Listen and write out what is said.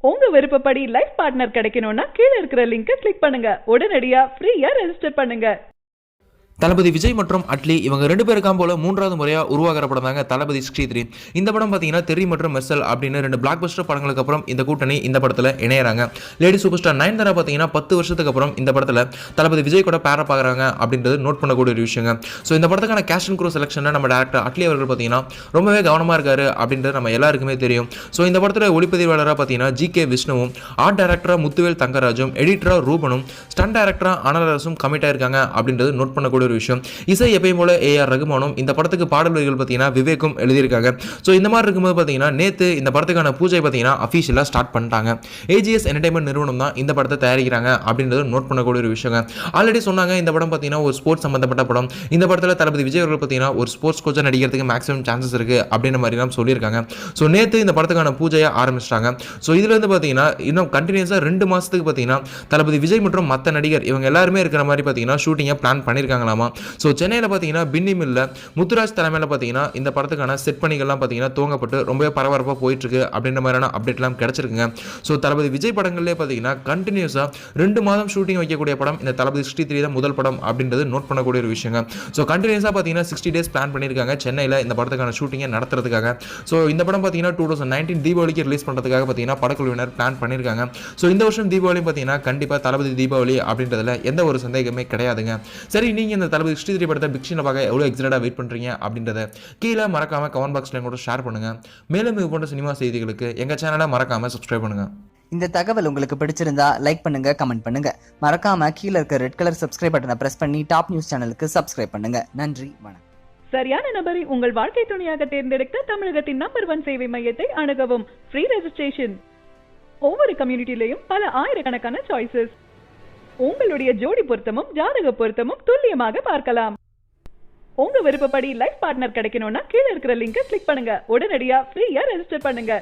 உங்க விருப்பப்படி life partner கிடைக்கணும்னா கீழ இருக்கிற லிங்கை கிளிக் பண்ணுங்க. உடனடியா ஃப்ரீயா ரெஜிஸ்டர் பண்ணுங்க. தளபதி விஜய் மற்றும் அட்லி இவங்க ரெண்டு பேருக்காம் போல மூன்றாவது முறையாக உருவாகிற படம் தாங்க தளபதி 63. இந்த படம் பார்த்தீங்கன்னா தெரி மற்றும் மெர்சல் அப்படின்னு ரெண்டு பிளாக் பஸ்டர் படங்களுக்கு அப்புறம் இந்த கூட்டணி இந்த படத்தில் இணையறாங்க. லேடி சூப்பர் ஸ்டார் நயன்தாரா பார்த்தீங்கன்னா 10 வருஷத்துக்கு அப்புறம் இந்த படத்தில் தளபதி விஜய் கூட பேர பார்க்குறாங்க அப்படின்றது நோட் பண்ணக்கூடிய ஒரு விஷயங்க. ஸோ இந்த படத்துக்கான கேஸ்ட் அண்ட் க்ரூ செலெக்ஷனில் நம்ம டேரக்டர் அட்லி அவர்கள் பார்த்தீங்கன்னா ரொம்பவே கவனமாக இருக்காரு அப்படின்றது நம்ம எல்லாருக்குமே தெரியும். ஸோ இந்த படத்தில் ஒளிப்பதிவாளராக பார்த்தீங்கன்னா ஜி.கே. விஷ்ணுவும், ஆர்ட் டைரக்டராக முத்துவேல் தங்கராஜும், எடிட்டராக ரூபனும், ஸ்டண்ட் டைரக்டராக அனலரசும் கமிட் ஆயிருக்காங்க அப்படின்றது நோட் பண்ணக்கூடிய விஷயம். இசை எப்பயும் போல ஏஆர் ரகுமானும், இந்த படத்துக்கு பாடல் வரிகள் பார்த்தீங்கன்னா விவேக்கும் எழுதியிருக்காங்க. ஸோ இந்த மாதிரி இருக்கும்போது பார்த்தீங்கன்னா நேற்று இந்த படத்துக்கான பூஜை பார்த்தீங்கன்னா அஃபீஷியலாக ஸ்டார்ட் பண்ணிட்டாங்க. ஏஜிஎஸ் என்டர்டைன்மெண்ட் நிறுவனம் தான் இந்த படத்தை தயாரிக்கிறாங்க அப்படின்றது நோட் பண்ணக்கூடிய ஒரு விஷயங்க. ஆல்ரெடி சொன்னாங்க இந்த படம் பார்த்தீங்கன்னா ஒரு ஸ்போர்ட்ஸ் சம்பந்தப்பட்ட படம். இந்த படத்தில் தளபதி விஜய் அவர்கள் பார்த்தீங்கன்னா ஒரு ஸ்போர்ட்ஸ் கோச்சை நடிக்கிறதுக்கு மேக்ஸிமம் சான்சஸ் இருக்கு அப்படின்ற மாதிரிலாம் சொல்லியிருக்காங்க. ஸோ நேற்று இந்த படத்துக்கான பூஜையை ஆரம்பிச்சிட்டாங்க. ஸோ இதுல இருந்து பார்த்தீங்கன்னா இன்னும் கண்டினியூஸாக 2 மாசத்துக்கு பார்த்தீங்கன்னா தளபதி விஜய் மற்றும் மற்ற நடிகர் இவங்க எல்லாருமே இருக்கிற மாதிரி பார்த்தீங்கன்னா ஷூட்டிங்கை பிளான் பண்ணியிருக்காங்களாமா. ஸோ சென்னையில் பார்த்தீங்கன்னா பின்னி மில்ல முத்துராஜ் தலைமையில் பார்த்தீங்கன்னா இந்த படத்துக்கான செட் பணிகள்லாம் பார்த்தீங்கன்னா துவங்கப்பட்டு ரொம்பவே பரபரப்பாக போயிட்டு இருக்கு அப்படின்ற மாதிரியான அப்டேட்லாம் கிடைச்சிருக்குங்க. ஸோ தளபதி விஜய் படங்கள்லேயே பார்த்தீங்கன்னா கண்டினியூஸாக 2 மாதம் ஷூட்டிங் வைக்கக்கூடிய படம் இந்த தளபதி 63 தான் முதல் படம் அப்படின்றது நோட் பண்ணக்கூடிய ஒரு விஷயங்க. ஸோ கண்டினியூஸாக பார்த்தீங்கன்னா 60 days பிளான் பண்ணியிருக்காங்க சென்னையில் இந்த படத்துக்கான ஷூட்டிங்கை நடத்துறதுக்காக. ஸோ இந்த படம் பார்த்தீங்கன்னா 2019 தீபாவளிக்கு ரிலீஸ் பண்ணுறதுக்காக பார்த்தீங்கன்னா படக்குழுவினர் பிளான் பண்ணியிருக்காங்க. ஸோ இந்த வருஷம் தீபாவளி பார்த்தீங்கன்னா கண்டிப்பாக தளபதி தீபாவளி அப்படின்றதுல எந்த ஒரு சந்தேகமே கிடையாதுங்க. சரி, நீங்கள் இந்த தளபதி 63 படத்தை பிக்ஷனை பார்க்க எவ்வளோ எக்ஸைட்டடாக வெயிட் பண்ணுறீங்க அப்படின்றத கீழே மறக்காம கமெண்ட் பாக்ஸில் கூட ஷேர் பண்ணுங்க. மேலும் இது போன்ற சினிமா செய்திகளுக்கு எங்கள் சேனலை மறக்காம சப்ஸ்கிரைப் பண்ணுங்க. இந்த தகவல் உங்களுக்கு பிடிச்சிருந்தா லைக் பண்ணுங்க, கமெண்ட் பண்ணுங்க. மறக்காம கீழே இருக்க ரெட் கலர் சப்ஸ்கிரைப் பட்டனை பிரஸ் பண்ணி டாப் நியூஸ் சேனலுக்கு சப்ஸ்கிரைப் பண்ணுங்க. நன்றி, வணக்கம். சரியான நபரை உங்கள் வாழ்க்கை துணையாக தேர்ந்தெடுக்க தமிழகத்தின் நம்பர் 1 சேவை மையத்தை அணுகவும். Free registration. ஒவ்வொரு கம்யூனிட்டிலையும் பல ஆயிரக்கணக்கான சாய்ஸஸ். உங்களுடைய ஜோடி பொருத்தமும் ஜாதக பொருத்தமும் துல்லியமாக பார்க்கலாம். உங்க விருப்பப்படி லைஃப் பார்ட்னர் கிடைக்கணும்னா கீழ இருக்கிற லிங்கை கிளிக் பண்ணுங்க. உடனடியா ஃப்ரீயா ரெஜிஸ்டர் பண்ணுங்க.